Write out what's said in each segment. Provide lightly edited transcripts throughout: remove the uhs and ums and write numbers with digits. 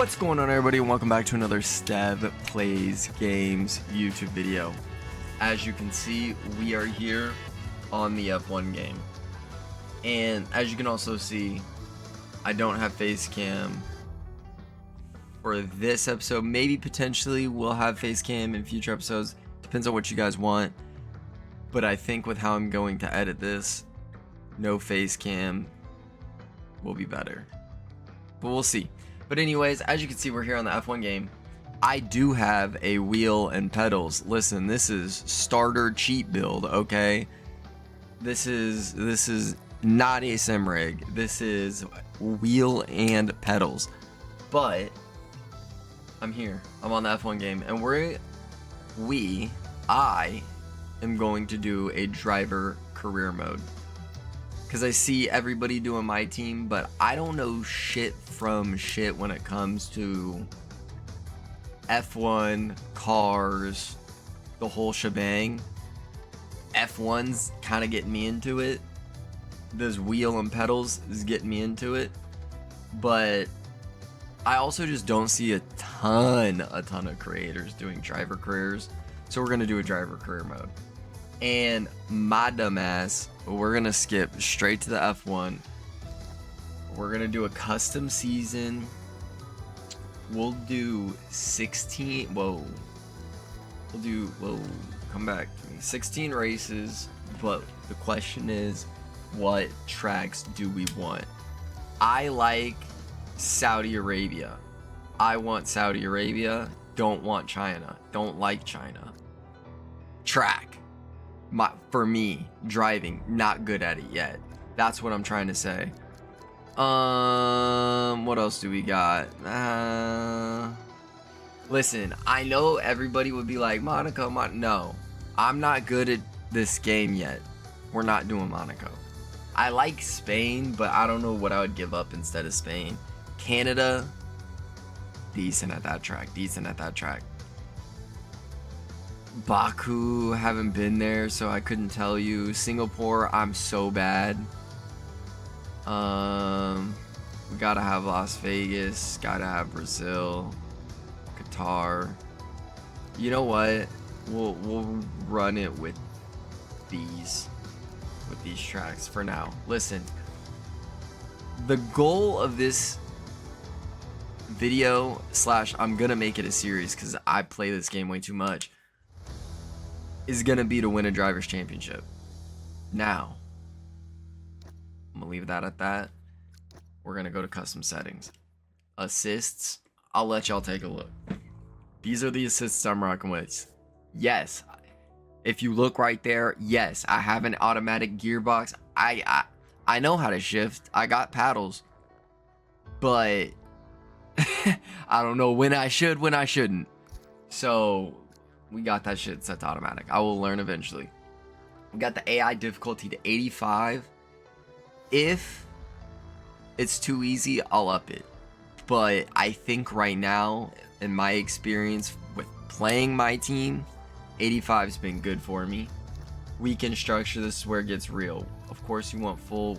What's going on, everybody, and welcome back to another Stev Plays Games YouTube video. As you can see, we are here on the F1 game, and as you can also see, I don't have face cam for this episode. Maybe potentially we'll have face cam in future episodes, depends on what you guys want, but I think with how I'm going to edit this, no face cam will be better, but we'll see. But anyways, as you can see, we're here on the F1 game. I do have a wheel and pedals. Listen, this is starter cheat build, okay? This is not a sim rig. This is wheel and pedals. But I'm here. I'm on the F1 game, and I am going to do a driver career mode. Because I see everybody doing my team, but I don't know shit from shit when it comes to F1, cars, the whole shebang. F1's kind of getting me into it. This wheel and pedals is getting me into it. But I also just don't see a ton of creators doing driver careers. So we're going to do a driver career mode. And my dumbass, we're gonna skip straight to the F1. We're gonna do a custom season. We'll do 16. Whoa. Come back to me. 16 races. But the question is, what tracks do we want? I like Saudi Arabia. I want Saudi Arabia. Don't want China. Don't like China. Track. For me, driving, not good at it yet. That's what I'm trying to say. What else do we got? Listen, I know everybody would be like, Monaco, no. I'm not good at this game yet. We're not doing Monaco. I like Spain, but I don't know what I would give up instead of Spain. Canada, decent at that track. Baku, haven't been there, so I couldn't tell you. Singapore, I'm so bad. We gotta have Las Vegas, gotta have Brazil, Qatar. You know what? We'll run it with these tracks for now. Listen, the goal of this video / I'm gonna make it a series because I play this game way too much, is gonna be to win a driver's championship. Now, I'm gonna leave that at that. We're gonna go to custom settings. Assists, I'll let y'all take a look. These are the assists I'm rocking with. Yes, if you look right there, yes, I have an automatic gearbox. I know how to shift. I got paddles. But I don't know when I should, when I shouldn't. So we got that shit set to automatic. I will learn eventually. We got the AI difficulty to 85. If it's too easy, I'll up it. But I think right now, in my experience with playing my team, 85's been good for me. Weekend structure, this is where it gets real. Of course, we want full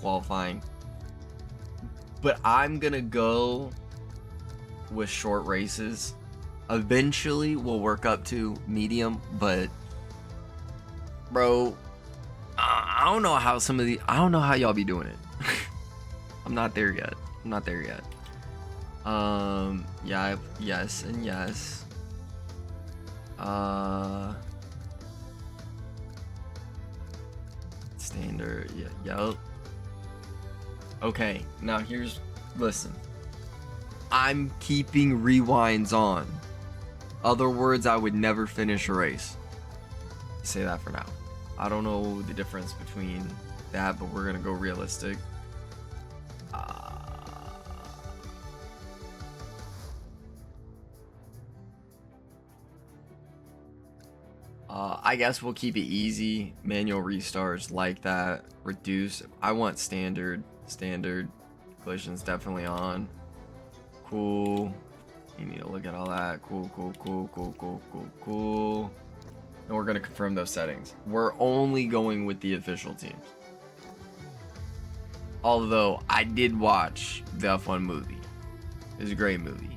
qualifying. But I'm gonna go with short races. Eventually we'll work up to medium, but bro, I don't know how I don't know how y'all be doing it. I'm not there yet. Yeah, yes and yes. Standard, yeah, yup. Okay, now listen. I'm keeping rewinds on. Other words, I would never finish a race. Say that for now. I don't know the difference between that, but we're gonna go realistic. I guess we'll keep it easy. Manual restarts like that. Reduce. I want standard. Collisions definitely on. Cool. You need to look at all that. Cool. And we're going to confirm those settings. We're only going with the official teams. Although I did watch the F1 movie. It's a great movie.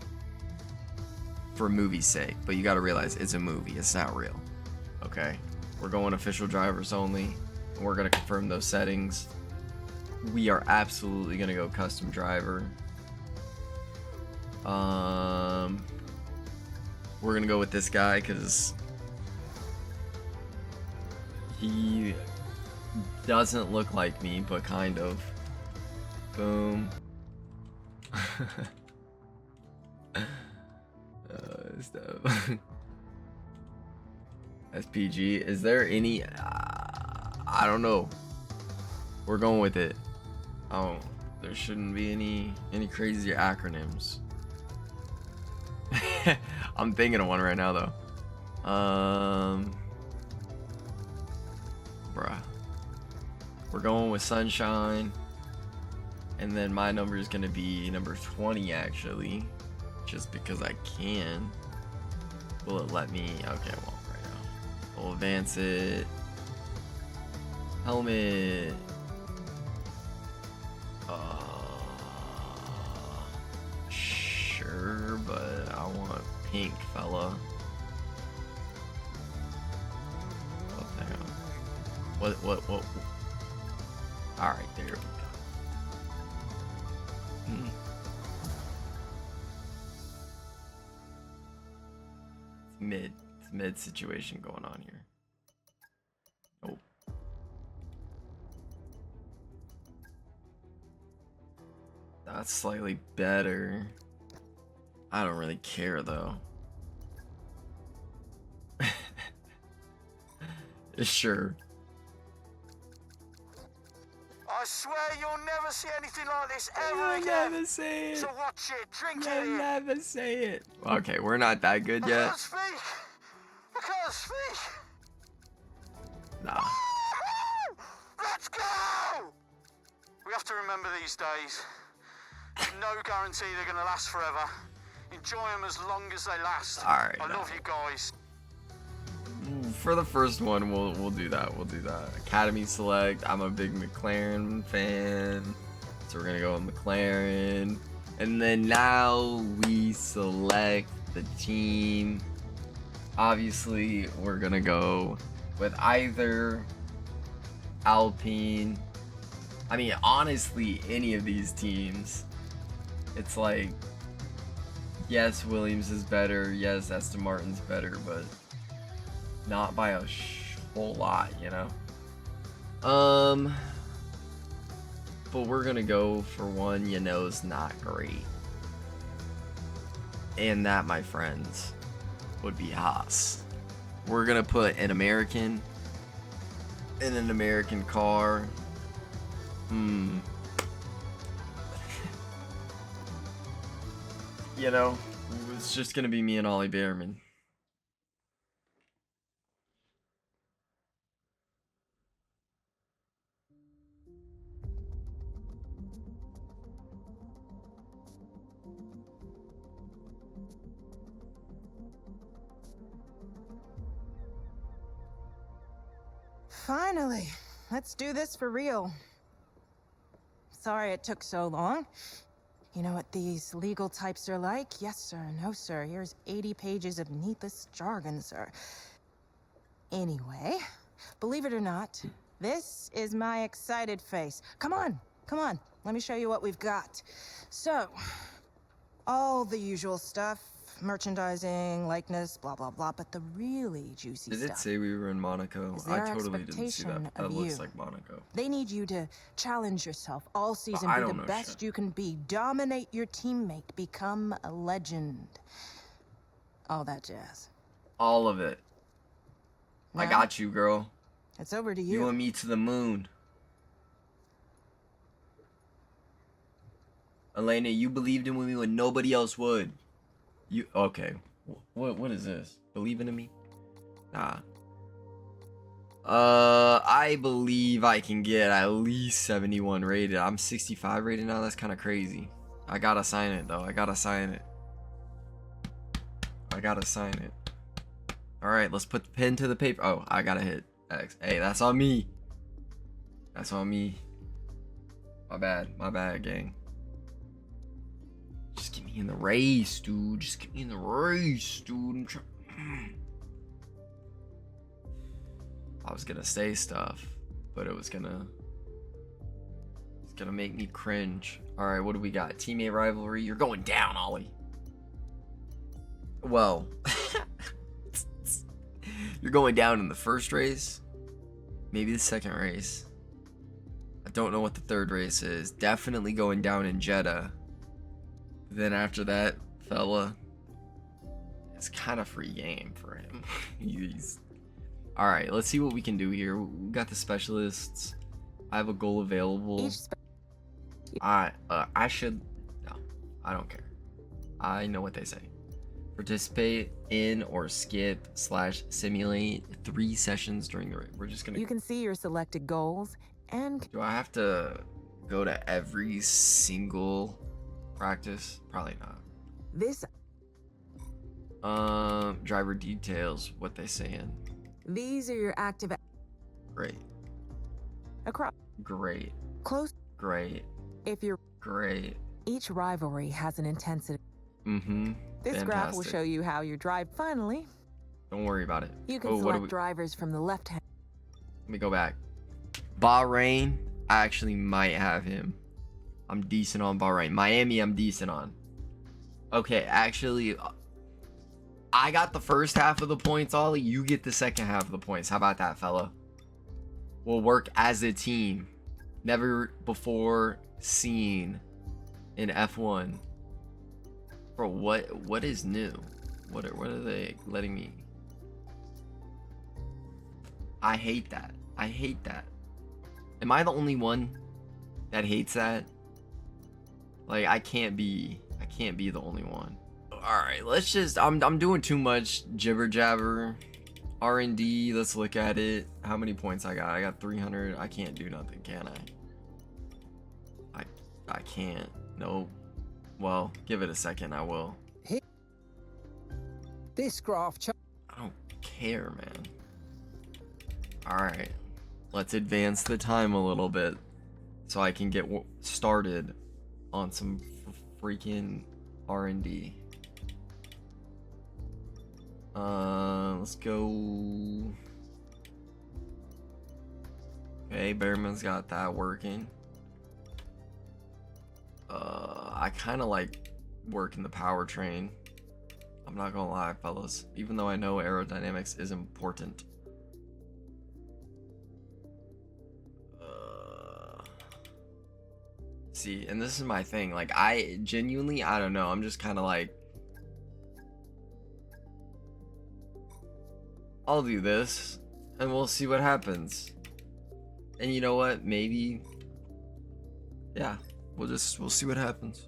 For movie's sake. But you gotta realize it's a movie. It's not real. Okay? We're going official drivers only. And we're gonna confirm those settings. We are absolutely gonna go custom driver. We're gonna go with this guy because he doesn't look like me, but kind of. Boom. Stuff. SPG. Is there any? I don't know. We're going with it. Oh, there shouldn't be any crazy acronyms. I'm thinking of one right now though. Bruh. We're going with Sunshine. And then my number is gonna be number 20 actually. Just because I can. Will it let me? Okay, it won't right now. We'll advance it. Helmet. Sure, but I want pink, fella. Oh, hang on. What? Alright, there we go. It's mid situation going on here. Oh. That's slightly better. I don't really care though. Sure. I swear you'll never see anything like this ever again. You'll never say it. So watch it, drink it. You'll never say it. Okay, we're not that good yet. I can't speak. I can't speak. Nah. Let's go! We have to remember these days. There's no guarantee they're going to last forever. Enjoy them as long as they last. Alright. I love you guys. For the first one, we'll do that. We'll do that. Academy select. I'm a big McLaren fan, so we're gonna go with McLaren. And then now we select the team. Obviously, we're gonna go with either Alpine. I mean, honestly, any of these teams. It's like, yes, Williams is better. Yes, Aston Martin's better, but not by a whole lot, you know. But we're gonna go for one, you know, is not great, and that, my friends, would be Haas. We're gonna put an American in an American car. You know, it's just gonna be me and Ollie Behrman. Finally, let's do this for real. Sorry it took so long. You know what these legal types are like? Yes, sir. No, sir. Here's 80 pages of needless jargon, sir. Anyway, believe it or not, this is my excited face. Come on, come on. Let me show you what we've got. So, all the usual stuff. Merchandising, likeness, blah, blah, blah. But the really juicy stuff. Did it say we were in Monaco? I totally didn't see that. That looks like Monaco. They need you to challenge yourself all season, be the best you can be, dominate your teammate, become a legend. All that jazz. All of it. Now, I got you, girl. It's over to you. You and me to the moon. Elena, you believed in me when nobody else would. You okay? What is this? Believing in me? Nah. I believe I can get at least 71 rated. I'm 65 rated now. That's kind of crazy. I gotta sign it though. I gotta sign it. All right, let's put the pen to the paper. Oh, I gotta hit X. Hey, that's on me. That's on me. My bad, gang. Just give me me in the race, dude. Just get me in the race, dude. I was gonna say stuff, but it's gonna make me cringe. All right, what do we got? Teammate rivalry. You're going down, Ollie. Well, you're going down in the first race, maybe the second race. I don't know what the third race is. Definitely going down in Jeddah. Then after that, fella, it's kind of free game for him. All right, let's see what we can do here. We got the specialists. I have a goal available. I should. No, I don't care. I know what they say. Participate in or skip / simulate 3 sessions during the race. We're just gonna. You can see your selected goals and. Do I have to go to every single practice? Probably not. This. Driver details. What they saying? These are your active. Great. Across. Great. Close. Great. If you're. Great. Each rivalry has an intensity. Mm-hmm. This graph will show you how your drive. Finally. Don't worry about it. You can select drivers from the left hand. Let me go back. Bahrain, I actually might have him. I'm decent on Bahrain. Miami, I'm decent on. Okay, actually, I got the first half of the points, Ollie. You get the second half of the points. How about that, fella? We'll work as a team. Never before seen in F1. Bro, what is new? What are they letting me? I hate that. I hate that. Am I the only one that hates that? Like, I can't be the only one. All right, let's just. I'm doing too much jibber jabber. R&D. Let's look at it. How many points I got? I got 300. I can't do nothing, can I? I can't. Nope. Well, give it a second. I will. This graph. I don't care, man. All right. Let's advance the time a little bit so I can get started on some freaking R&D. Let's go. Okay, Bearman's got that working. I kind of like working the powertrain. I'm not gonna lie, fellas. Even though I know aerodynamics is important. See, and this is my thing. Like, I genuinely, I don't know. I'm just kind of like, I'll do this, and we'll see what happens. And you know what? Maybe, yeah, we'll see what happens.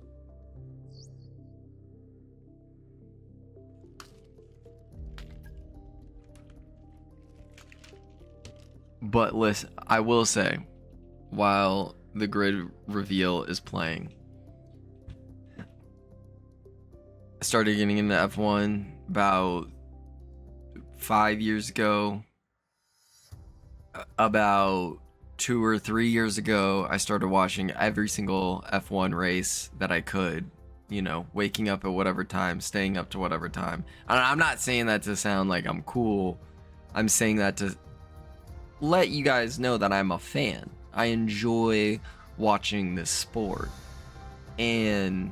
But listen, I will say, while the grid reveal is playing, I started getting into F1 about 5 years ago. About 2 or 3 years ago, I started watching every single F1 race that I could. You know, waking up at whatever time, staying up to whatever time. And I'm not saying that to sound like I'm cool. I'm saying that to let you guys know that I'm a fan. I enjoy watching this sport, and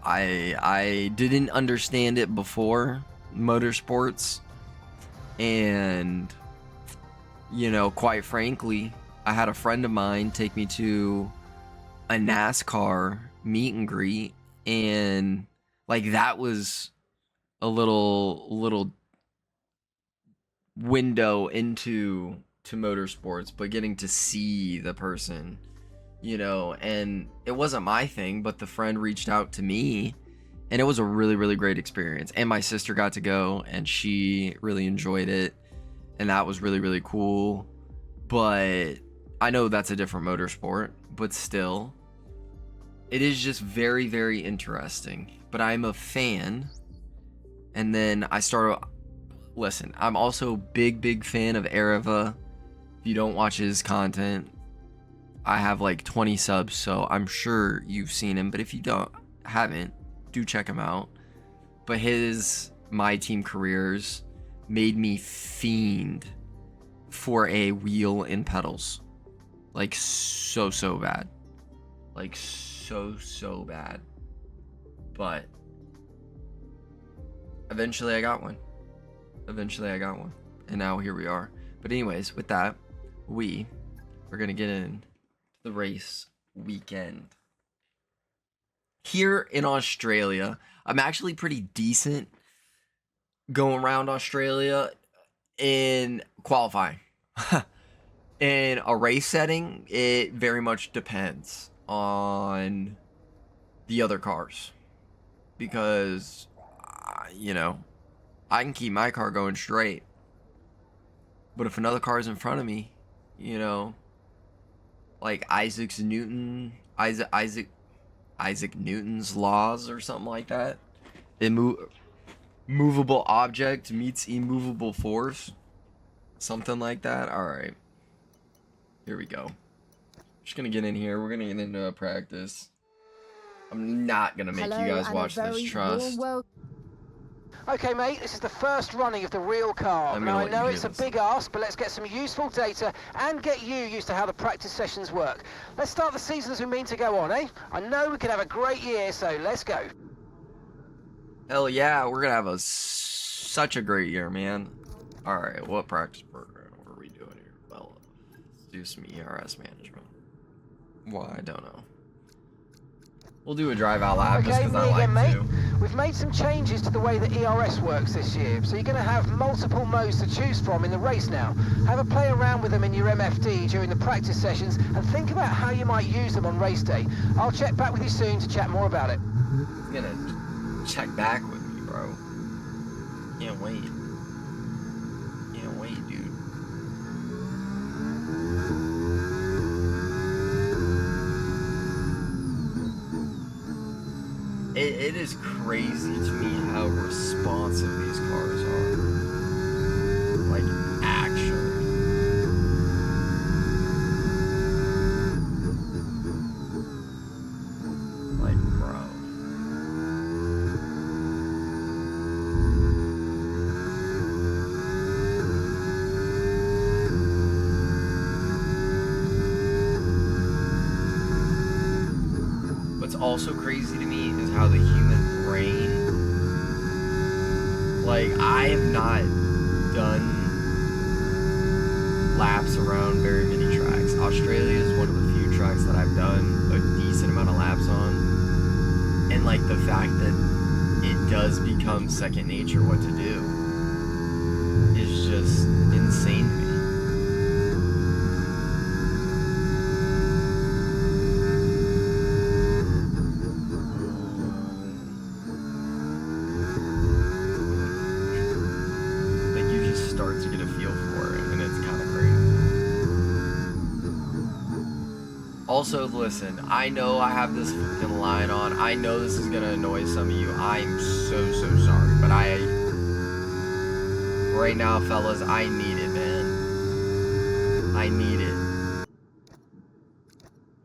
I didn't understand it before motorsports, and you know, quite frankly, I had a friend of mine take me to a NASCAR meet and greet, and like that was a little window into motorsports, but getting to see the person, you know, and it wasn't my thing, but the friend reached out to me, and it was a really great experience. And my sister got to go, and she really enjoyed it, and that was really cool. But I know that's a different motorsport, but still, it is just very interesting. But I'm a fan, and then I started. Listen, I'm also big fan of Areva. If you don't watch his content, I have like 20 subs, so I'm sure you've seen him. But if you haven't, do check him out. But his My Team Careers made me fiend for a wheel and pedals. Like so bad. Like so bad. But eventually I got one. And now here we are. But anyways, with that, we're gonna get in the race weekend. Here in Australia, I'm actually pretty decent going around Australia in qualifying. In a race setting, it very much depends on the other cars. Because, you know, I can keep my car going straight. But if another car is in front of me, you know, like Isaac Newton's laws or something like that. Movable object meets immovable force. Something like that. Alright. Here we go. Just gonna get in here. We're gonna get into practice. I'm not gonna make you guys watch this, trust. Okay, mate, this is the first running of the real car. Now, I know it's a big ask, but let's get some useful data and get you used to how the practice sessions work. Let's start the season as we mean to go on, eh? I know we could have a great year, so let's go. Hell yeah, we're gonna have such a great year, man. Alright, what practice program are we doing here? Well, let's do some ERS management. Why, I don't know. We'll do a drive out lap just because I like to. We've made some changes to the way that ERS works this year, so you're going to have multiple modes to choose from in the race now. Have a play around with them in your MFD during the practice sessions and think about how you might use them on race day. I'll check back with you soon to chat more about it. He's gonna check back with me, bro. Can't wait. Can't wait, dude. It is crazy to me how responsive these cars are. Like, actually. Like, bro. What's also crazy to me is how the human brain, like, I have not done laps around very many tracks. Australia is one of the few tracks that I've done a decent amount of laps on, and like the fact that it does become second nature what to do is just insane to me. Start to get a feel for it, and it's kind of crazy. Also, listen, I know I have this fucking line on. I know this is gonna annoy some of you. I'm so sorry, but right now, fellas, I need it, man. I need it.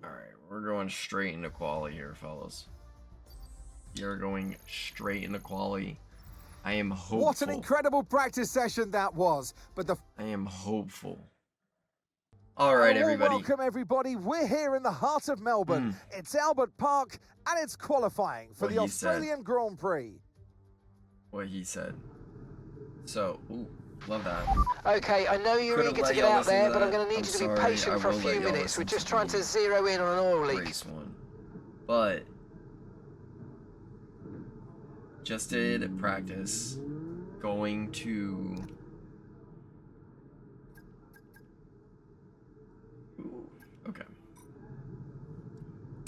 Alright, we're going straight into quality here, fellas. You're going straight into quality. I am hopeful. What an incredible practice session that was. But I am hopeful. All right, everybody. Welcome, everybody. We're here in the heart of Melbourne. It's Albert Park, and it's qualifying for the Australian Grand Prix. What he said. So, ooh, love that. Okay, I know you're eager to get out there, but I'm going to need you to be patient for a few minutes. We're just trying to zero in on an oil leak. But just did practice going to okay.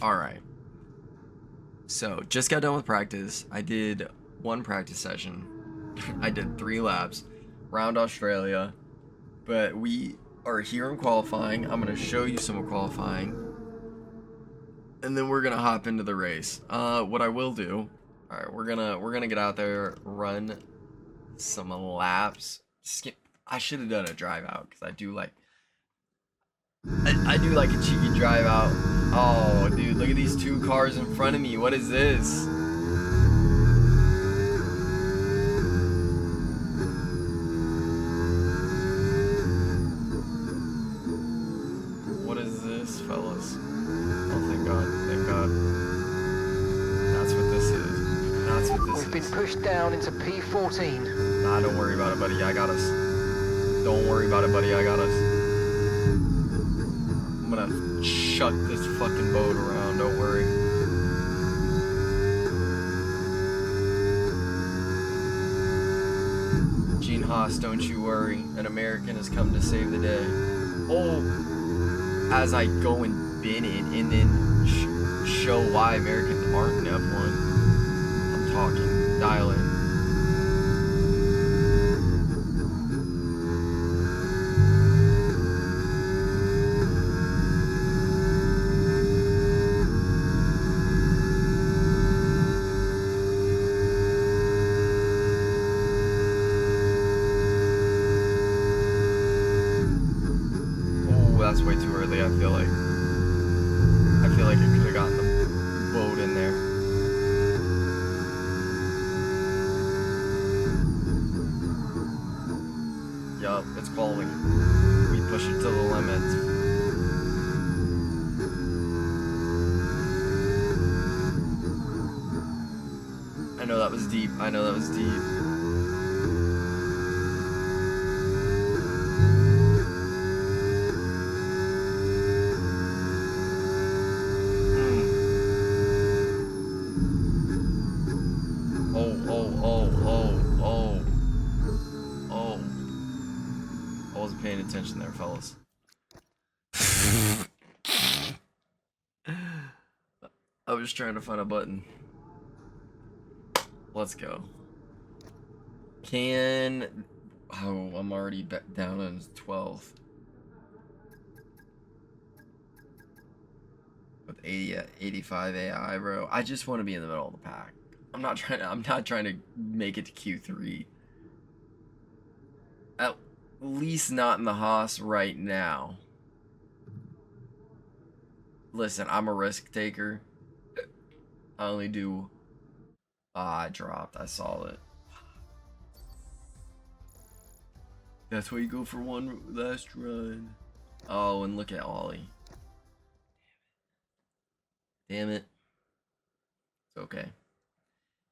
Alright. So just got done with practice. I did one practice session. I did 3 laps around Australia. But we are here in qualifying. I'm gonna show you some of qualifying. And then we're gonna hop into the race. What I will do. Alright, we're gonna get out there, run some laps. I should have done a drive out because I do like I do like a cheeky drive out. Oh, dude, look at these 2 cars in front of me. What is this? What is this, fellas? Oh, thank God. Thank God. That's what this is. That's what this is. We've been pushed down into P14. Nah, don't worry about it, buddy. I got us. Don't worry about it, buddy. I got us. I'm gonna chuck this fucking boat around. Don't worry. Gene Haas, don't you worry. An American has come to save the day. Oh, as I go and bin it and then show why Americans aren't in F1. I'm talking. Dial in. That's way too early. I feel like I could have gotten the boat in there. Yup, it's quality. We push it to the limit. I know that was deep. I know that was deep. Paying attention there, fellas. I was trying to find a button. Let's go. I'm already down on 12 with 85 AI, bro. I just want to be in the middle of the pack. I'm not trying to make it to Q3. At least not in the Haas right now. Listen, I'm a risk taker. I only do... I dropped. I saw it. That's why you go for one last run. Oh, and look at Ollie. Damn it. It's okay.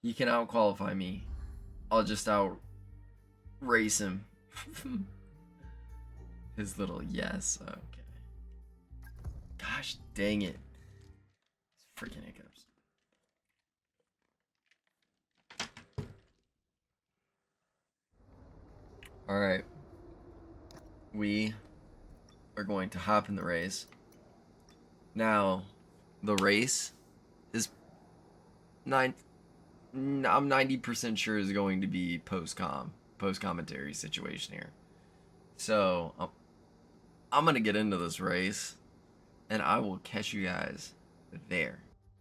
He can out-qualify me. I'll just out-race him. His little yes. Okay. Gosh dang it. Freaking hiccups. Alright. We are going to hop in the race. Now, the race is I'm 90% sure is going to be post-commentary situation here. So, I'm going to get into this race, and I will catch you guys there.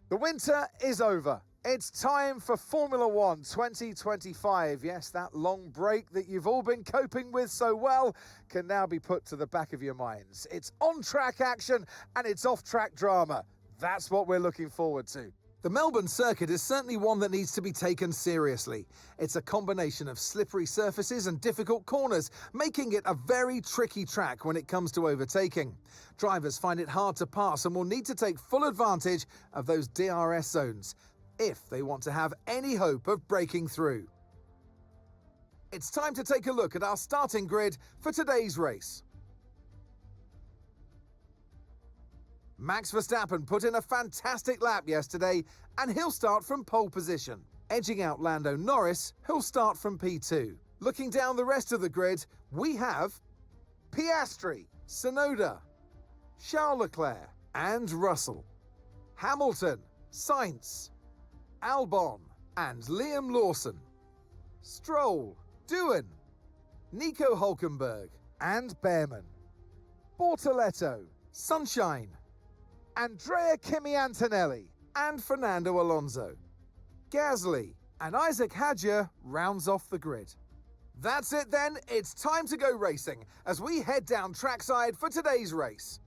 The winter is over. It's time for Formula One 2025. Yes, that long break that you've all been coping with so well can now be put to the back of your minds. It's on-track action and it's off-track drama. That's what we're looking forward to. The Melbourne circuit is certainly one that needs to be taken seriously. It's a combination of slippery surfaces and difficult corners, making it a very tricky track when it comes to overtaking. Drivers find it hard to pass and will need to take full advantage of those DRS zones if they want to have any hope of breaking through. It's time to take a look at our starting grid for today's race. Max Verstappen put in a fantastic lap yesterday, and he'll start from pole position, edging out Lando Norris, who'll start from P2. Looking down the rest of the grid, we have Piastri, Tsunoda, Charles Leclerc, and Russell, Hamilton, Sainz, Albon, and Liam Lawson, Stroll, Doohan, Nico Hülkenberg, and Behrman, Bortoletto, Sunshine, Andrea Kimi Antonelli, and Fernando Alonso. Gasly and Isaac Hadjar rounds off the grid. That's it then, it's time to go racing as we head down trackside for today's race.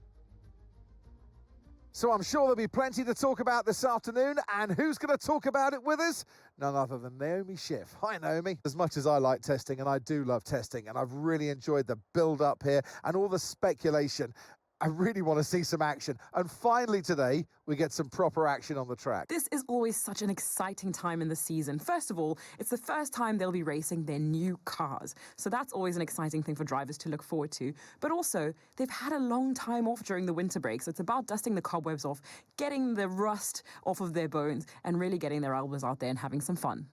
So I'm sure there'll be plenty to talk about this afternoon. And who's going to talk about it with us? None other than Naomi Schiff. Hi, Naomi. As much as I like testing, and I do love testing, and I've really enjoyed the build-up here and all the speculation, I really want to see some action. And finally today, we get some proper action on the track. This is always such an exciting time in the season. First of all, it's the first time they'll be racing their new cars. So that's always an exciting thing for drivers to look forward to. But also, they've had a long time off during the winter break. So it's about dusting the cobwebs off, getting the rust off of their bones, and really getting their elbows out there and having some fun.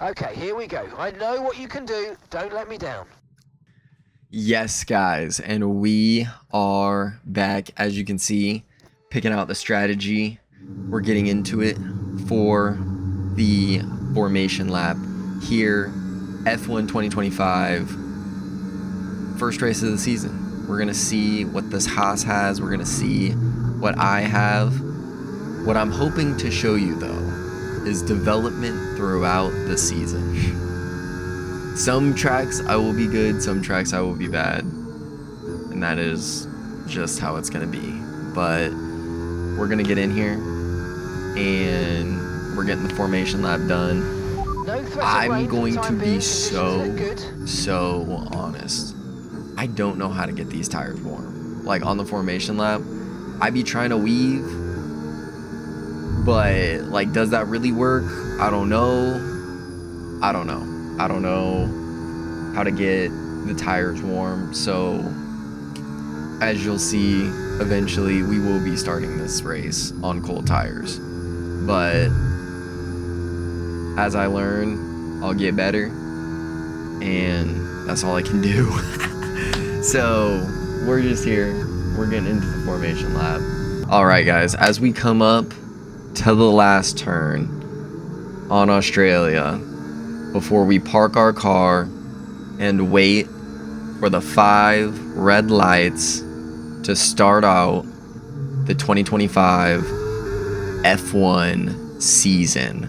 Okay, here we go. I know what you can do. Don't let me down. Yes, guys, and we are back. As you can see, picking out the strategy. We're getting into it for the formation lap here, F1 2025, first race of the season. We're going to see what this Haas has. We're going to see what I have. What I'm hoping to show you, though, is development throughout the season. Some tracks I will be good, some tracks I will be bad, and that is just how it's going to be. But we're going to get in here, and we're getting the formation lap done. I'm going to be so honest. I don't know how to get these tires warm. Like on the formation lap, I be trying to weave, but like, does that really work? I don't know. I don't know how to get the tires warm. So as you'll see, eventually we will be starting this race on cold tires. But as I learn, I'll get better, and that's all I can do. So we're just here. We're getting into the formation lap. All right, guys, as we come up to the last turn on Australia, before we park our car and wait for the 5 red lights to start out the 2025 F1 season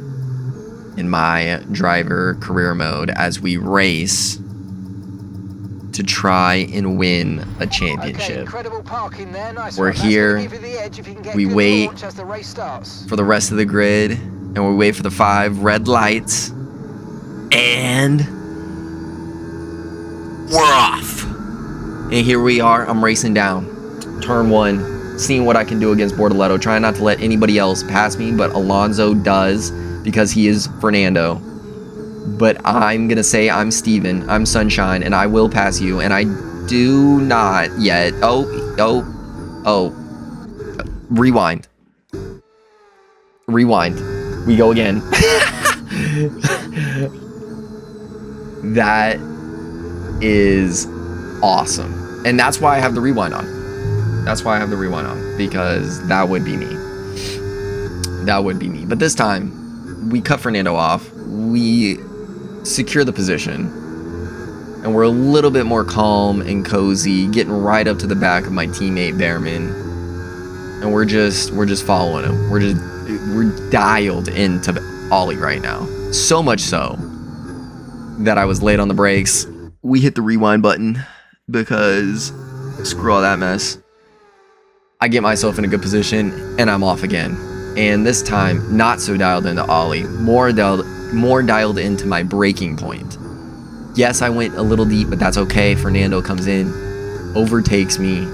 in my driver career mode, as we race to try and win a championship. Okay, incredible parking there. Nice. We're here, we wait for the rest of the grid, and we wait for the 5 red lights, and we're off. And here we are. I'm racing down turn 1, seeing what I can do against Bortoletto, trying not to let anybody else pass me, but Alonso does because he is Fernando. But I'm gonna say I'm Steven, I'm Sunshine, and I will pass you, and I do not yet. Oh, rewind, we go again. That is awesome, and that's why I have the rewind on. Because that would be me. But this time we cut Fernando off, we secure the position, and we're a little bit more calm and cozy, getting right up to the back of my teammate Behrman, and we're just following him. We're dialed into Ollie right now, so much so that I was late on the brakes. We hit the rewind button because screw all that mess. I get myself in a good position, and I'm off again. And this time, not so dialed into Ollie, more dialed into my braking point. Yes, I went a little deep, but that's okay. Fernando comes in, overtakes me.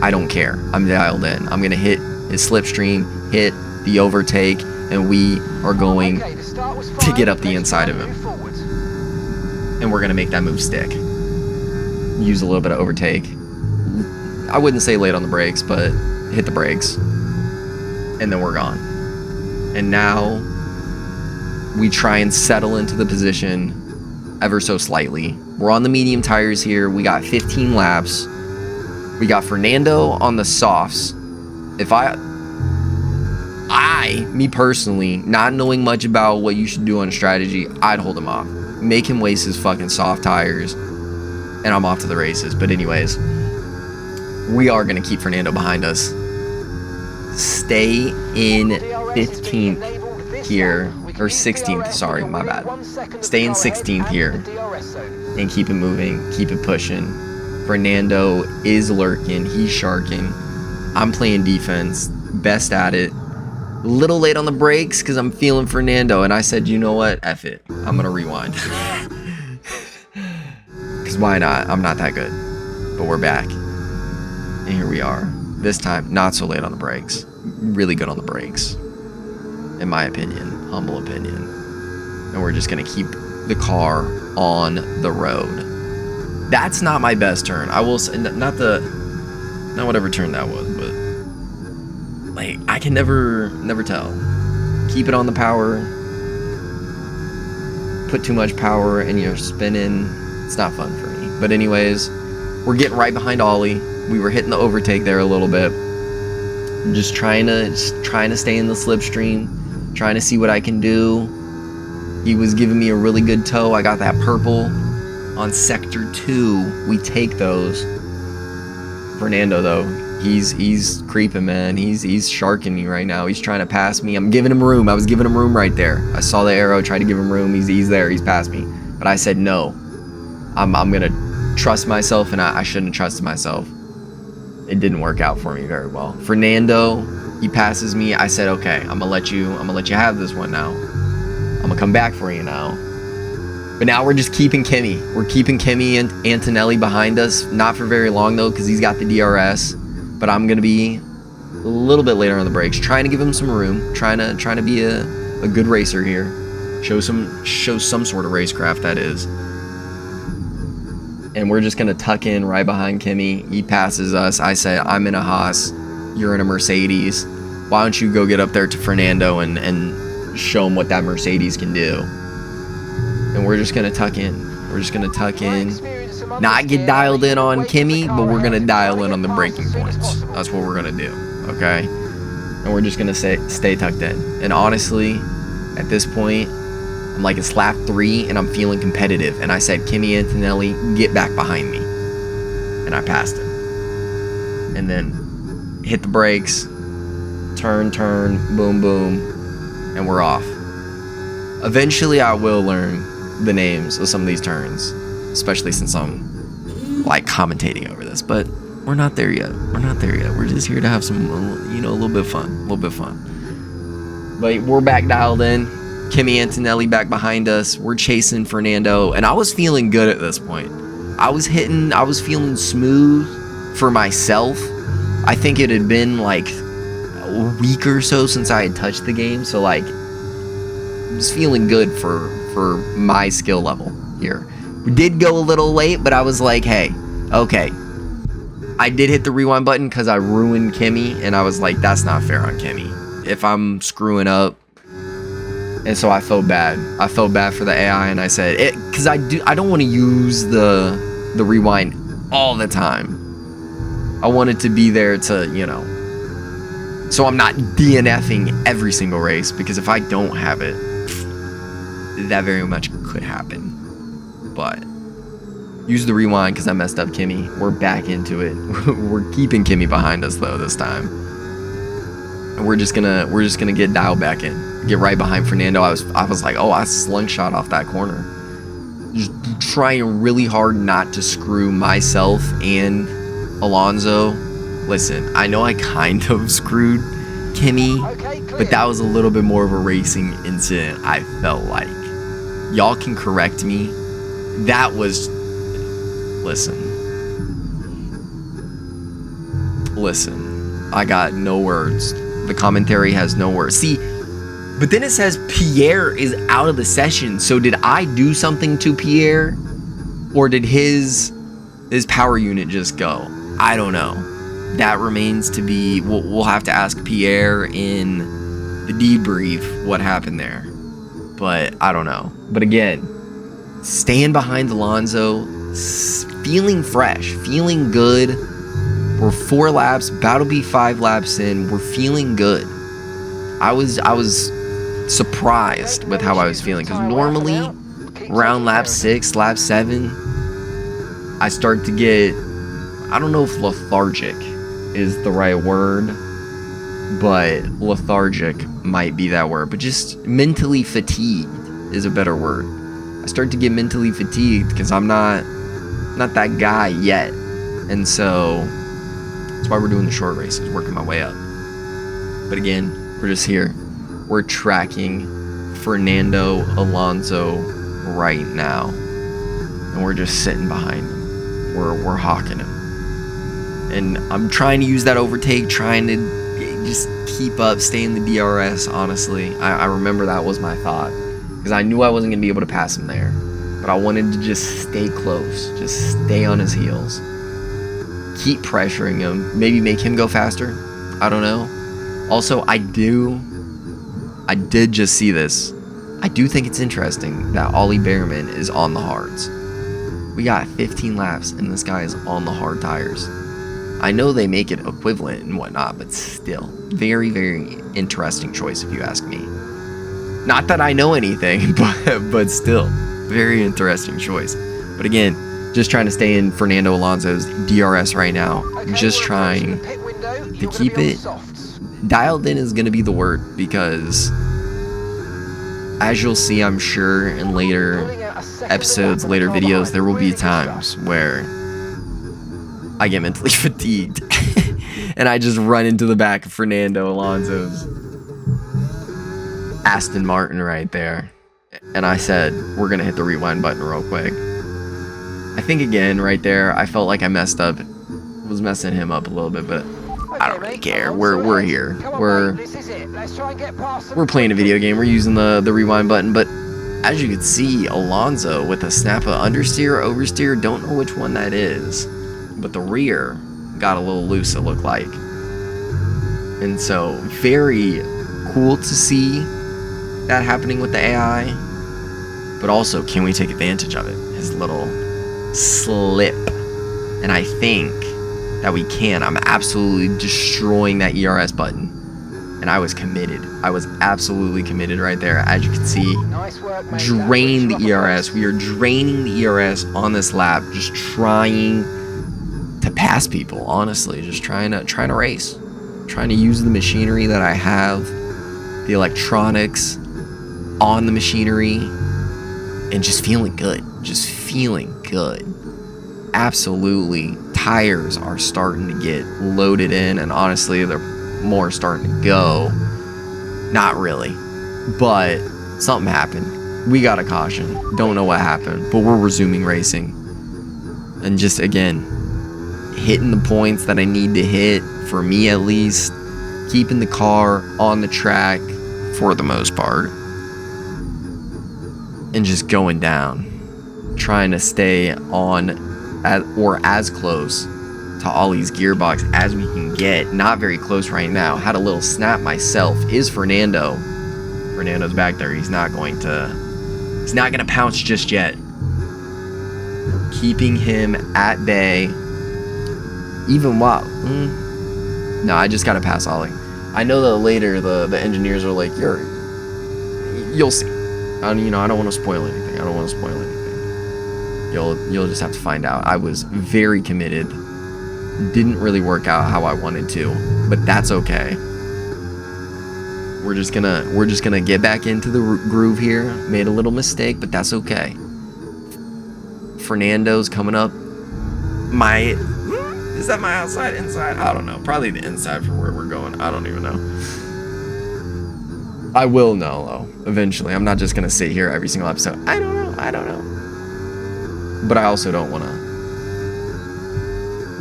I don't care. I'm dialed in. I'm going to hit his slipstream, hit the overtake, and we are going to get up the inside of him. And we're going to make that move stick. Use a little bit of overtake. I wouldn't say late on the brakes, but hit the brakes. And then we're gone. And now we try and settle into the position ever so slightly. We're on the medium tires here. We got 15 laps. We got Fernando on the softs. If me personally, not knowing much about what you should do on strategy, I'd hold him off. Make him waste his fucking soft tires, and I'm off to the races. But anyways, we are going to keep Fernando behind us. Stay in 15th here, or 16th, sorry, my bad. Stay in 16th here, and keep it moving, keep it pushing. Fernando is lurking. He's sharking. I'm playing defense. Best at it. A little late on the brakes because I'm feeling Fernando. And I said, you know what? F it. I'm going to rewind. Because why not? I'm not that good. But we're back. And here we are. This time, not so late on the brakes. Really good on the brakes. In my opinion. Humble opinion. And we're just going to keep the car on the road. That's not my best turn. I will say, not whatever turn that was, but like I can never tell. Keep it on the power. Put too much power and you're spinning. It's not fun for me. But anyways, we're getting right behind Ollie. We were hitting the overtake there a little bit. I'm just trying to stay in the slipstream, trying to see what I can do. He was giving me a really good tow. I got that purple on sector 2. We take those. Fernando though, he's creeping, man. He's sharking me right now. He's trying to pass me. I'm giving him room. I was giving him room right there. I saw the arrow, tried to give him room. He's there. He's past me. But I said no. I'm gonna trust myself, and I shouldn't have trusted myself. It didn't work out for me very well. Fernando, he passes me. I said, okay, I'm gonna let you have this one now. I'm gonna come back for you now. But now we're just keeping Kimmy. We're keeping Kimmy and Antonelli behind us. Not for very long though, because he's got the DRS. But I'm gonna be a little bit later on the brakes, trying to give him some room, trying to be a good racer here. Show some sort of racecraft, that is. And we're just gonna tuck in right behind Kimmy. He passes us. I said, I'm in a Haas, you're in a Mercedes. Why don't you go get up there to Fernando and show him what that Mercedes can do? And we're just gonna tuck in. We're just gonna tuck in. Not get dialed in on Kimmy, but we're gonna dial in on the braking points. That's what we're gonna do, okay? And we're just gonna stay tucked in. And honestly, at this point, I'm like, it's lap 3 and I'm feeling competitive. And I said, Kimmy Antonelli, get back behind me. And I passed him. And then hit the brakes, turn, boom, boom, and we're off. Eventually, I will learn the names of some of these turns, especially since I'm like commentating over this, but we're not there yet. We're just here to have some, a little bit of fun. But we're back dialed in. Kimmy Antonelli back behind us. We're chasing Fernando, and I was feeling good at this point. I was feeling smooth for myself. I think it had been like a week or so since I had touched the game, so like I was feeling good for my skill level here. We did go a little late, but I was like, hey, okay. I did hit the rewind button because I ruined Kimmy, and I was like, that's not fair on Kimmy. If I'm screwing up. And so I felt bad. I felt bad for the AI, and I said, because I don't want to use the rewind all the time. I want it to be there to, so I'm not DNFing every single race, because if I don't have it, that very much could happen. But use the rewind because I messed up Kimmy. We're back into it. We're keeping Kimmy behind us though this time. And we're just gonna get dialed back in. Get right behind Fernando. I was like, oh, I slingshot off that corner. Just trying really hard not to screw myself and Alonso. Listen, I know I kind of screwed Kimmy, but that was a little bit more of a racing incident, I felt like. Y'all can correct me. That was... Listen. I got no words. The commentary has no words. See, but then it says Pierre is out of the session. So did I do something to Pierre? Or did his power unit just go? I don't know. That remains to be... We'll have to ask Pierre in the debrief what happened there. But I don't know. But again, staying behind Alonso, feeling fresh, feeling good. We're 4 laps, about to be 5 laps in. We're feeling good. I was surprised with how I was feeling, because normally around lap 6, lap 7, I start to get, I don't know if lethargic is the right word, but lethargic might be that word, but just mentally fatigued is a better word. I start to get mentally fatigued because I'm not that guy yet. And so that's why we're doing the short races, working my way up. But again, we're just here. We're tracking Fernando Alonso right now. And we're just sitting behind him. We're hawking him. And I'm trying to use that overtake, trying to just keep up, stay in the DRS, honestly. I remember that was my thought. Because I knew I wasn't going to be able to pass him there. But I wanted to just stay close. Just stay on his heels. Keep pressuring him. Maybe make him go faster. I don't know. Also, I did just see this. I do think it's interesting that Ollie Behrman is on the hards. We got 15 laps and this guy is on the hard tires. I know they make it equivalent and whatnot, but still, very, very interesting choice if you ask me. Not that I know anything, but still, very interesting choice. But again, just trying to stay in Fernando Alonso's DRS right now. Just trying to keep it dialed in is going to be the word, because as you'll see, I'm sure, in later episodes, later videos, there will be times where I get mentally fatigued and I just run into the back of Fernando Alonso's Aston Martin right there. And I said, we're going to hit the rewind button real quick. I think again, right there, I felt like I messed up, was messing him up a little bit, but I don't really care. We're here. We're playing a video game. We're using the rewind button, but as you can see, Alonso with a snap of understeer, oversteer, don't know which one that is, but the rear got a little loose, it looked like. And so, very cool to see that happening with the AI, but also, can we take advantage of it? His little slip. And I think that we can. I'm absolutely destroying that ERS button. And I was committed. I was absolutely committed right there. As you can see, drain the ERS. We are draining the ERS on this lap, just trying to pass people, honestly. Just trying to race. Trying to use the machinery that I have, the electronics on the machinery, and just feeling good. Just feeling good. Absolutely. Tires are starting to get loaded in, and honestly, they're more starting to go. Not really, but something happened. We got a caution. Don't know what happened, but we're resuming racing. And just, again, hitting the points that I need to hit, for me at least, keeping the car on the track for the most part, and just going down, trying to stay on or as close to Ollie's gearbox as we can get. Not very close right now. Had a little snap myself. Is Fernando. Fernando's back there. He's not going to pounce just yet. Keeping him at bay. Even while no, I just gotta pass Ollie. I know that later the engineers are like, you'll see. I don't want to spoil anything. You'll just have to find out. I was very committed. Didn't really work out how I wanted to, but that's okay. We're just gonna get back into the groove here. Made a little mistake, but that's okay. Fernando's coming up. Is that my outside, inside? I don't know. Probably the inside for where we're going. I don't even know. I will know, though, eventually. I'm not just gonna sit here every single episode. I don't know. But I also don't want to.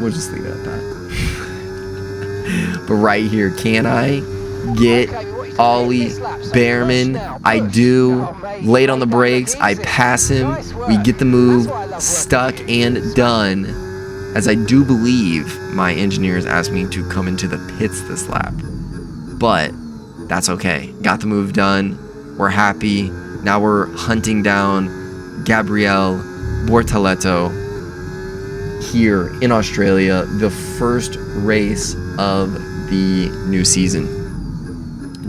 We'll just leave it at that. But right here, can I get Ollie Behrman? I do. Late on the brakes. I pass him. We get the move stuck and done. As I do believe my engineers asked me to come into the pits this lap. But that's okay. Got the move done. We're happy. Now we're hunting down Gabriel Bortoleto here in Australia, the first race of the new season.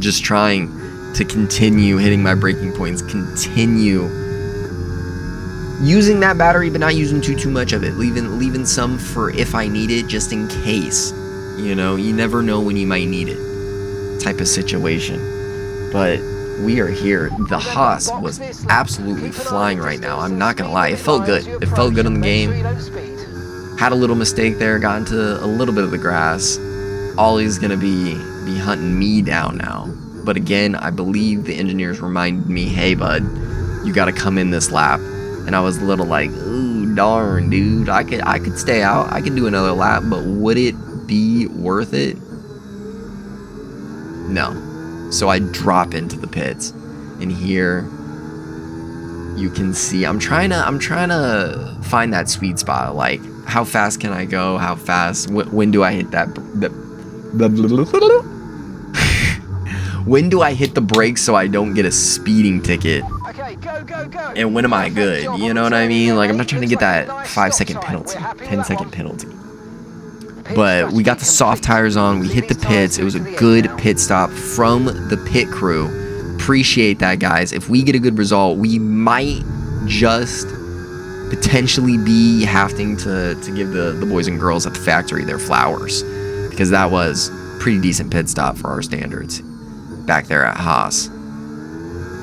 Just trying to continue hitting my breaking points, continue using that battery, but not using too much of it, leaving some for if I need it, just in case. You never know when you might need it, type of situation. But we are here. The Haas was absolutely flying right now. I'm not gonna lie. It felt good. It felt good in the game. Had a little mistake there, got into a little bit of the grass. Ollie's gonna be hunting me down now. But again, I believe the engineers reminded me, hey bud, you gotta come in this lap. And I was a little like, ooh, darn, dude, I could stay out, I could do another lap, but would it be worth it? No. So I drop into the pits, and here you can see I'm trying to find that sweet spot. Like, how fast can I go? How fast? When do I hit that? When do I hit the brakes so I don't get a speeding ticket? Okay, go, go, go. And when am I good? You know what I mean? Like, I'm not trying to get that 5-second penalty, 10-second penalty. But we got the soft tires on. We hit the pits. It was a good pit stop from the pit crew. Appreciate that, guys. If we get a good result, we might just potentially be having to give the boys and girls at the factory their flowers, because that was a pretty decent pit stop for our standards back there at Haas.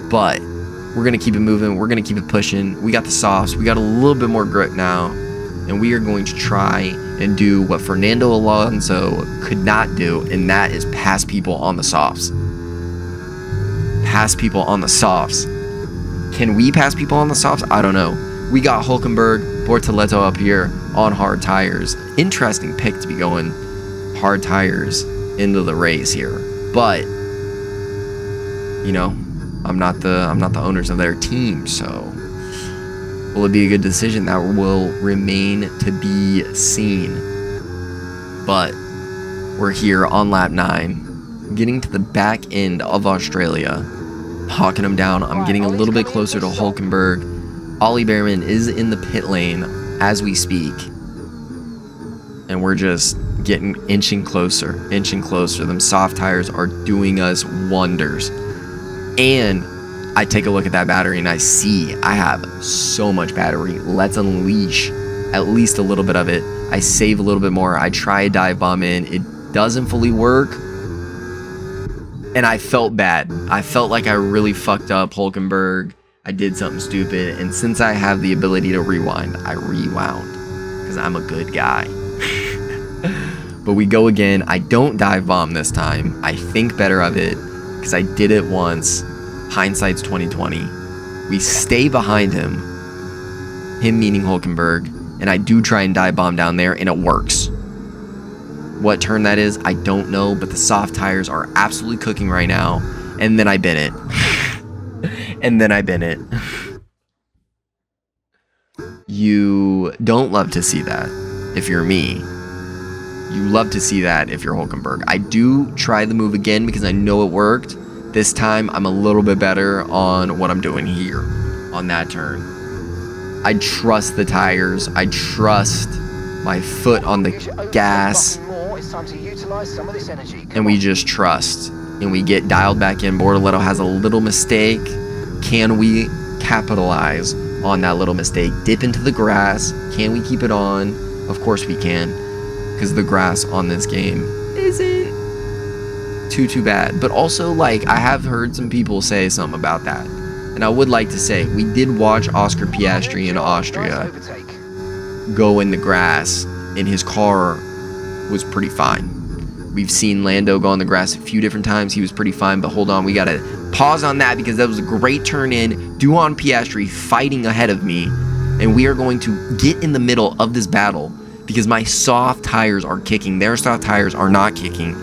But we're going to keep it moving. We're going to keep it pushing. We got the softs. We got a little bit more grip now. And we are going to try and do what Fernando Alonso could not do, and that is pass people on the softs. Pass people on the softs. Can we pass people on the softs? I don't know. We got Hulkenberg, Bortoleto up here on hard tires. Interesting pick to be going hard tires into the race here. But, you know, I'm not the owners of their team, so will it be a good decision? That will remain to be seen. But we're here on lap 9, getting to the back end of Australia, hawking them down. I'm getting a little bit closer to Hulkenberg. Ollie Behrman is in the pit lane as we speak. And we're just getting inching closer. Them soft tires are doing us wonders. And I take a look at that battery and I see I have so much battery. Let's unleash at least a little bit of it. I save a little bit more. I try a dive bomb in. It doesn't fully work. And I felt bad. I felt like I really fucked up Hulkenberg. I did something stupid. And since I have the ability to rewind, I rewound. Because I'm a good guy. But we go again. I don't dive bomb this time. I think better of it, because I did it once. Hindsight's 2020. We stay behind him meaning Hulkenberg, and I do try and dive bomb down there, and it works. What turn that is, I don't know, but the soft tires are absolutely cooking right now. And then I bin it. You don't love to see that if you're me. You love to see that if you're Hulkenberg. I do try the move again because I know it worked. This time, I'm a little bit better on what I'm doing here on that turn. I trust the tires. I trust my foot on the gas. And we just trust. And we get dialed back in. Bortoleto has a little mistake. Can we capitalize on that little mistake? Dip into the grass. Can we keep it on? Of course we can. Because the grass on this game isn't too bad. But also, like, I have heard some people say something about that, and I would like to say we did watch Oscar Piastri in Austria go in the grass, and his car was pretty fine. We've seen Lando go on the grass a few different times. He was pretty fine, but hold on, we gotta pause on that because that was a great turn in. Duan Piastri fighting ahead of me, and we are going to get in the middle of this battle because my soft tires are kicking. Their soft tires are not kicking.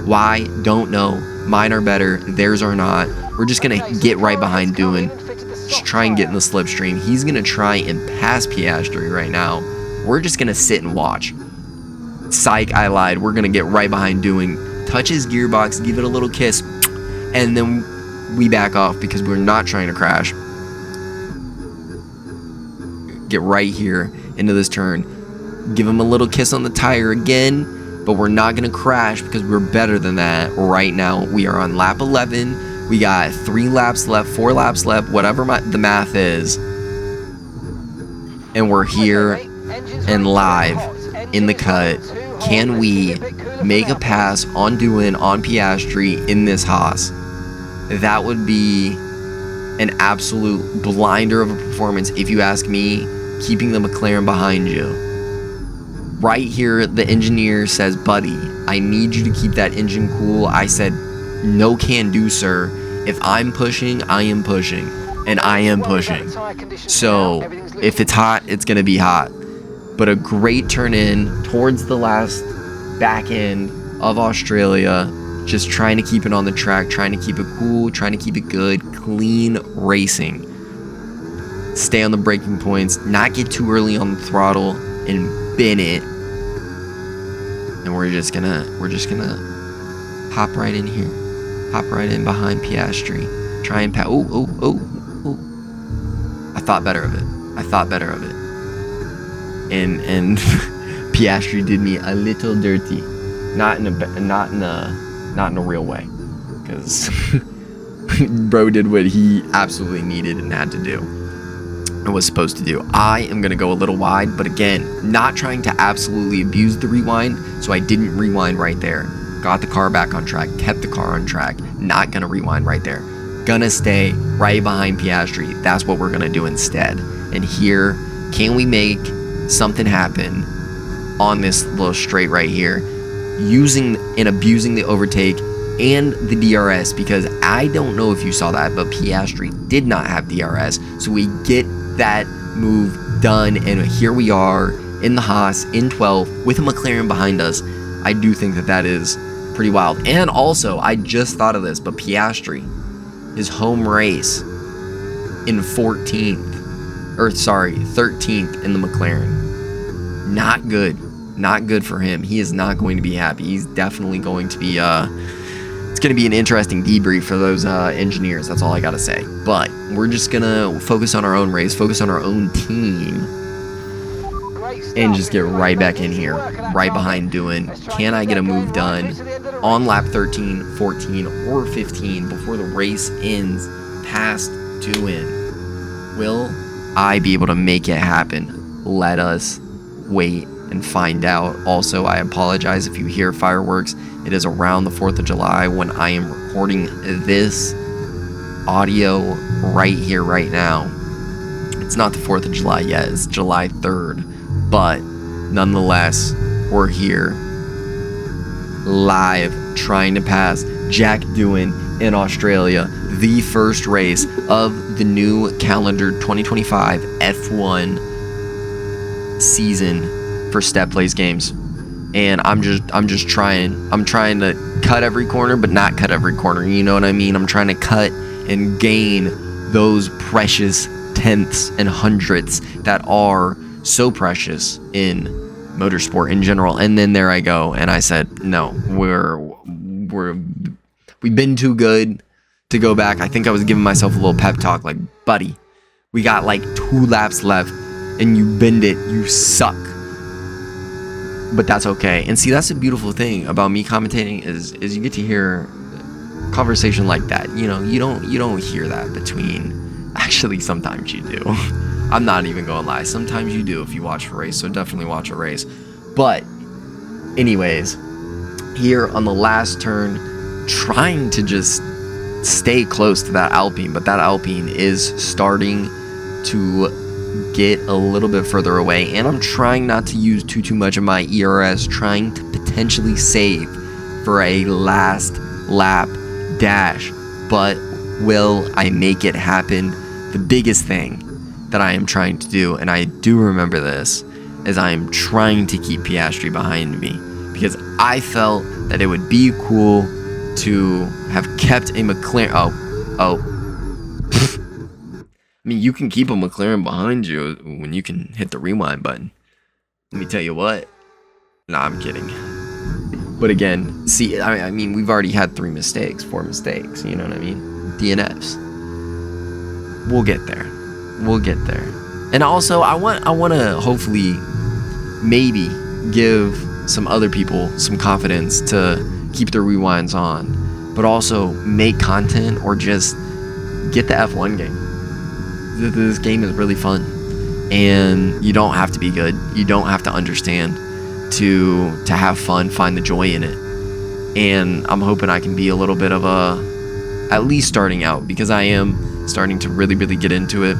Why? Don't know. Mine are better. Theirs are not. We're just going to get right behind Duan. Just try and get in the slipstream. He's going to try and pass Piastri right now. We're just going to sit and watch. Psych, I lied. We're going to get right behind Duan. Touch his gearbox. Give it a little kiss. And then we back off because we're not trying to crash. Get right here into this turn. Give him a little kiss on the tire again. But we're not going to crash because we're better than that right now. We are on lap 11. We got 3 laps left, 4 laps left, whatever the math is. And we're here and live in the cut. Can we make a pass on Duan, on Piastri in this Haas? That would be an absolute blinder of a performance if you ask me, keeping the McLaren behind you. Right here, the engineer says, buddy, I need you to keep that engine cool. I said, no can do, sir. If I'm pushing, I am pushing. And I am pushing. So if it's hot, it's going to be hot. But a great turn in towards the last back end of Australia. Just trying to keep it on the track, trying to keep it cool, trying to keep it good, clean racing. Stay on the braking points, not get too early on the throttle, and bin it. And we're just gonna hop right in here. Hop right in behind Piastri. Try and oh. I thought better of it. And Piastri did me a little dirty. Not in a real way. Because bro did what he absolutely needed and had to do. And was supposed to do. I am going to go a little wide, but again, not trying to absolutely abuse the rewind, so I didn't rewind right there. Got the car back on track, kept the car on track, not going to rewind right there. Gonna stay right behind Piastri. That's what we're going to do instead. And here, can we make something happen on this little straight right here, using and abusing the overtake and the DRS, because I don't know if you saw that, but Piastri did not have DRS, so we get that move done, and here we are in the Haas in 12 with a McLaren behind us. I do think that is pretty wild. And also, I just thought of this, but Piastri, his home race in 13th in the McLaren. Not good for him. He is not going to be happy. He's definitely going to be it's going to be an interesting debrief for those engineers. That's all I got to say. But we're just going to focus on our own race, focus on our own team, and just get right back in here, right behind doing. Can I get a move done on lap 13, 14, or 15 before the race ends past doing? Will I be able to make it happen? Let us wait and find out. Also, I apologize if you hear fireworks. It is around the 4th of July when I am recording this audio right here, right now. It's not the 4th of July yet, it's July 3rd. But nonetheless, we're here live trying to pass Jack Doohan in Australia, the first race of the new calendar 2025 F1 season for Step Plays Games. And I'm trying to cut every corner, but not cut every corner, you know what I mean? I'm trying to cut and gain those precious tenths and hundredths that are so precious in motorsport in general. And then there I go, and I said, no, we've been too good to go back. I think I was giving myself a little pep talk, like, buddy, we got like 2 laps left, and you bend it, you suck. But that's okay. And see, that's the beautiful thing about me commentating is you get to hear conversation like that. You know, you don't hear that between. Actually, sometimes you do. I'm not even gonna lie. Sometimes you do if you watch a race. So definitely watch a race. But anyways, here on the last turn, trying to just stay close to that Alpine, but that Alpine is starting to get a little bit further away, and I'm trying not to use too much of my ERS, trying to potentially save for a last lap dash. But will I make it happen? The biggest thing that I am trying to do, and I do remember this, is I am trying to keep Piastri behind me, because I felt that it would be cool to have kept a McLaren. I mean, you can keep a McLaren behind you when you can hit the rewind button. Let me tell you what. Nah, I'm kidding. But again, see, I mean, we've already had 4 mistakes, you know what I mean? DNFs. We'll get there. And also, I want to hopefully maybe give some other people some confidence to keep their rewinds on, but also make content or just get the F1 game. This game is really fun, and you don't have to be good. You don't have to understand to have fun, find the joy in it. And I'm hoping I can be a little bit of at least starting out, because I am starting to really get into it.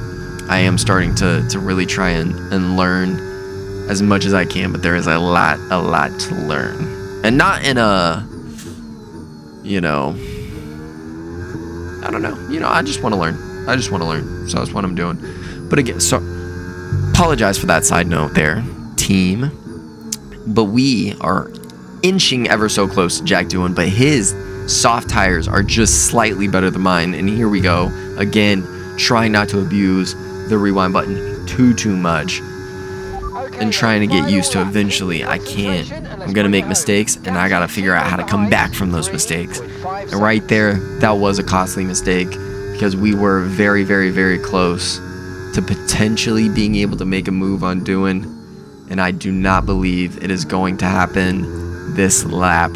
I am starting to really try and learn as much as I can, but there is a lot to learn. And not in a, you know, I don't know. You know, I just want to learn. So that's what I'm doing. But again, so apologize for that side note there, team. But we are inching ever so close to Jack Doohan, but his soft tires are just slightly better than mine. And here we go. Again, trying not to abuse the rewind button too much. And trying to get used to eventually. I can't. I'm going to make mistakes, and I got to figure out how to come back from those mistakes. And right there, that was a costly mistake because we were very close to potentially being able to make a move on Doohan. And I do not believe it is going to happen this lap.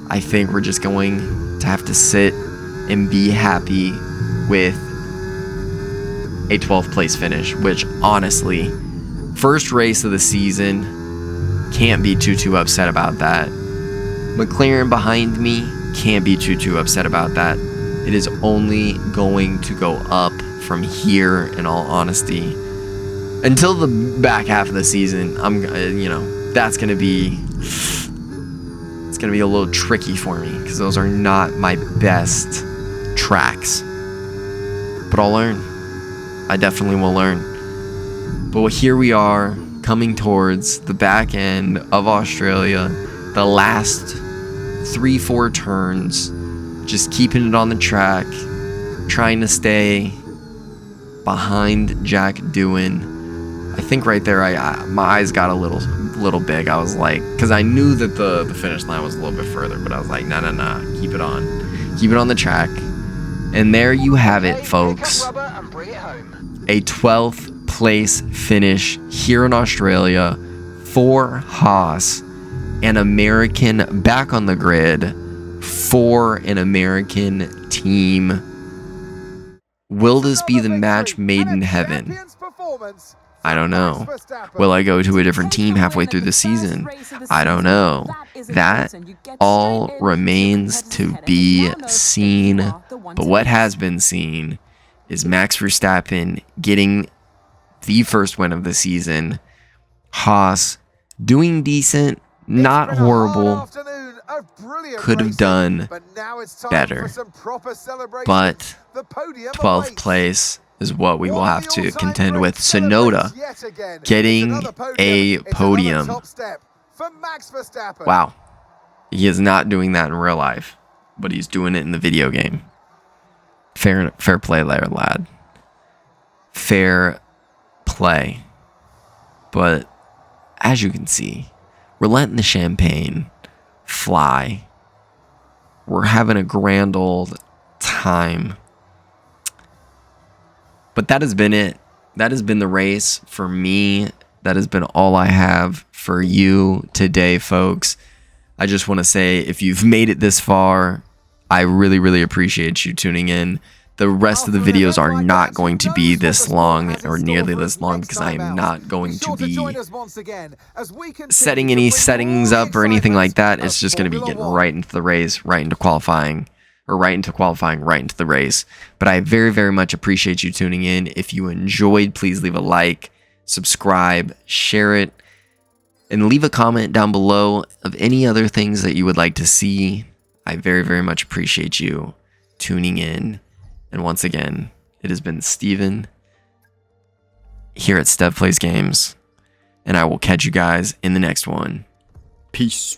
I think we're just going to have to sit and be happy with a 12th place finish, which honestly, first race of the season, can't be too upset about that. McLaren behind me, can't be too upset about that. It is only going to go up from here, in all honesty. Until the back half of the season, you know, that's going to be, it's going to be a little tricky for me because those are not my best tracks. But I'll learn. I definitely will learn. But here we are, coming towards the back end of Australia, the last 3-4 turns, just keeping it on the track, trying to stay behind Jack Doohan. I think right there, my eyes got a little big. I was like, because I knew that the finish line was a little bit further, but I was like, nah, keep it on the track. And there you have it, folks. A 12th place finish here in Australia for Haas, an American back on the grid for an American team. Will this be the match made in heaven? I don't know. Will I go to a different team halfway through the season? I don't know. That all remains to be seen. But what has been seen is Max Verstappen getting the first win of the season. Haas doing decent, not horrible. Could have done better. But 12th place is what we will have to contend with. Sonoda getting a podium. Wow. He is not doing that in real life, but he's doing it in the video game. Fair play there, lad. Fair play. But as you can see, we're letting the champagne fly. We're having a grand old time. But that has been it. That has been the race for me. That has been all I have for you today, folks. I just want to say, if you've made it this far, I really appreciate you tuning in. The rest of the videos are not going to be this long or nearly this long because I am not going to be setting any settings up or anything like that. It's just going to be getting right into the race, right into qualifying, or right into qualifying, right into the race. But I very much appreciate you tuning in. If you enjoyed, please leave a like, subscribe, share it, and leave a comment down below of any other things that you would like to see. I very much appreciate you tuning in. And once again, it has been Steven here at Stev Plays Games, and I will catch you guys in the next one. Peace.